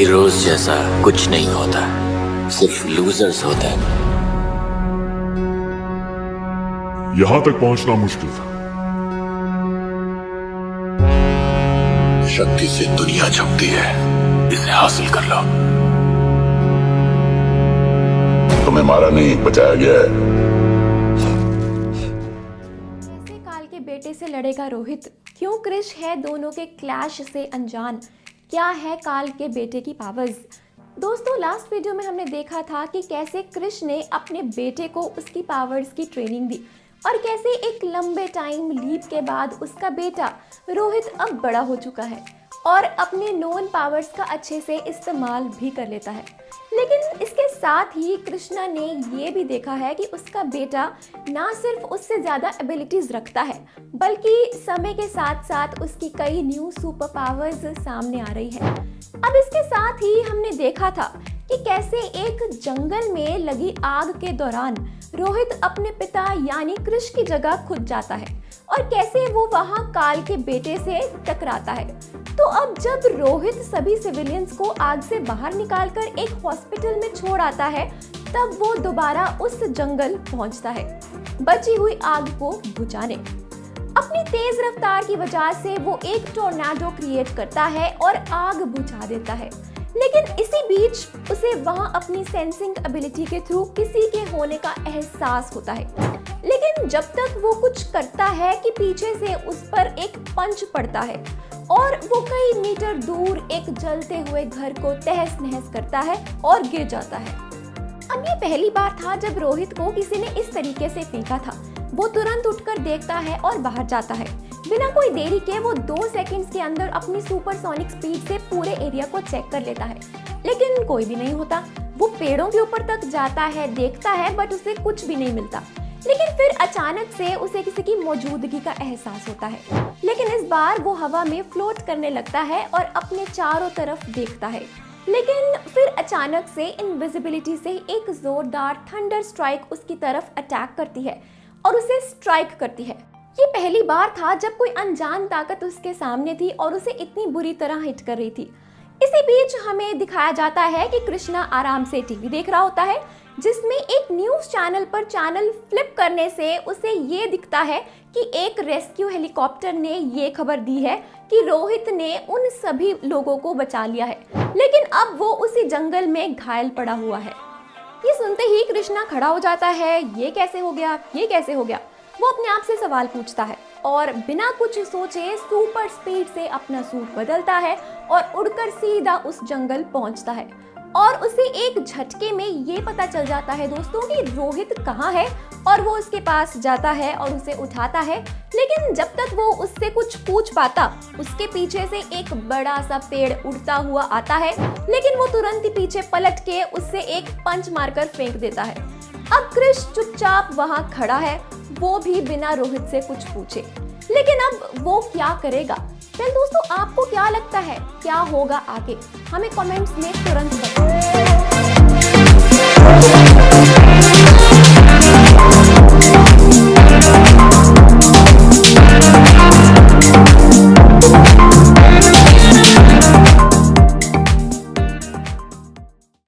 Heroes जैसा कुछ नहीं होता, सिर्फ लूजर्स होते हैं। यहां तक पहुंचना मुश्किल था। शक्ति से दुनिया झुकती है, इसे हासिल कर लो। तुम्हें मारा नहीं, बचाया गया है। कैसे काल के बेटे से लड़ेगा रोहित? क्यों क्रिश है दोनों के क्लैश से अनजान? क्या है काल के बेटे की पावर्स? दोस्तों, लास्ट वीडियो में हमने देखा था कि कैसे क्रिश ने अपने बेटे को उसकी पावर्स की ट्रेनिंग दी और कैसे एक लंबे टाइम लीप के बाद उसका बेटा रोहित अब बड़ा हो चुका है और अपने नोन पावर्स का अच्छे से इस्तेमाल भी कर लेता है। लेकिन इसके साथ ही कृष्णा ने ये भी देखा है कि उसका बेटा ना सिर्फ उससे ज़्यादा एबिलिटीज़ रखता है, बल्कि समय के साथ साथ उसकी कई न्यू सुपर पावर्स सामने आ रही है। अब इसके साथ ही हमने देखा था कि कैसे एक जंगल में लगी आग के दौरान रोहित अपने पिता यानी क्रिश की जगह खुद जाता है और कैसे वो वहां काल के बेटे से टकराता है। तो अब जब रोहित सभी सिविलियंस को आग से बाहर निकालकर एक हॉस्पिटल में छोड़ आता है, तब वो दोबारा उस जंगल पहुंचता है बची हुई आग को बुझाने। अपनी तेज रफ्तार की वजह से वो एक टोर्नाडो क्रिएट करता है और आग बुझा देता है। लेकिन इसी बीच उसे वहां अपनी सेंसिंग एबिलिटी के थ्रू किसी के होने का एहसास होता है। लेकिन जब तक वो कुछ करता है कि पीछे से उस पर एक पंच पड़ता है और वो कई मीटर दूर एक जलते हुए घर को तहस नहस करता है और गिर जाता है। अब ये पहली बार था जब रोहित को किसी ने इस तरीके से फेंका था। वो तुरंत उठकर देखता है और बाहर जाता है। बिना कोई देरी के वो 2 सेकंड्स के अंदर अपनी सुपरसोनिक स्पीड से पूरे एरिया को चेक कर लेता है, लेकिन कोई भी नहीं होता। वो पेड़ों के ऊपर तक जाता है, देखता है, बट उसे कुछ भी नहीं मिलता। लेकिन फिर अचानक से उसे किसी की मौजूदगी का एहसास होता है। लेकिन इस बार वो हवा में फ्लोट करने लगता है और अपने चारों तरफ देखता है। लेकिन फिर अचानक से इनविजिबिलिटी से एक जोरदार थंडर स्ट्राइक उसकी तरफ अटैक करती है और उसे स्ट्राइक करती है। ये पहली बार था जब कोई अनजान ताकत उसके सामने थी और उसे इतनी बुरी तरह हिट कर रही थी। इसी बीच हमें दिखाया जाता है कि कृष्णा आराम से टीवी देख रहा होता है, जिसमें एक न्यूज़ चैनल पर चैनल फ्लिप करने से उसे ये दिखता है कि एक रेस्क्यू हेलीकॉप्टर ने ये खबर दी है कि रोहित ने उन सभी लोगों को बचा लिया है, लेकिन अब वो उसी जंगल में घायल पड़ा हुआ है। ये सुनते ही कृष्णा खड़ा हो जाता है। ये कैसे हो गया, ये कैसे हो गया? वो अपने आप से सवाल पूछता है और बिना कुछ सोचे सुपर स्पीड से अपना सूट बदलता है और उड़कर सीधा उस जंगल पहुंचता है। और उसे एक झटके में ये पता चल जाता है दोस्तों कि रोहित कहाँ है, और वो उसके पास जाता है और उसे उठाता है। लेकिन जब तक वो उससे कुछ पूछ पाता, उसके पीछे से एक बड़ा सा पेड़ उड़ता हुआ आता है, लेकिन वो तुरंत ही पीछे पलट के उससे एक पंच मारकर फेंक देता है। अब क्रिश चुपचाप वहां खड़ा है, वो भी बिना रोहित से कुछ पूछे। लेकिन अब वो क्या करेगा? फिर दोस्तों, आपको क्या लगता है क्या होगा आगे? हमें कमेंट्स में तुरंत बताओ।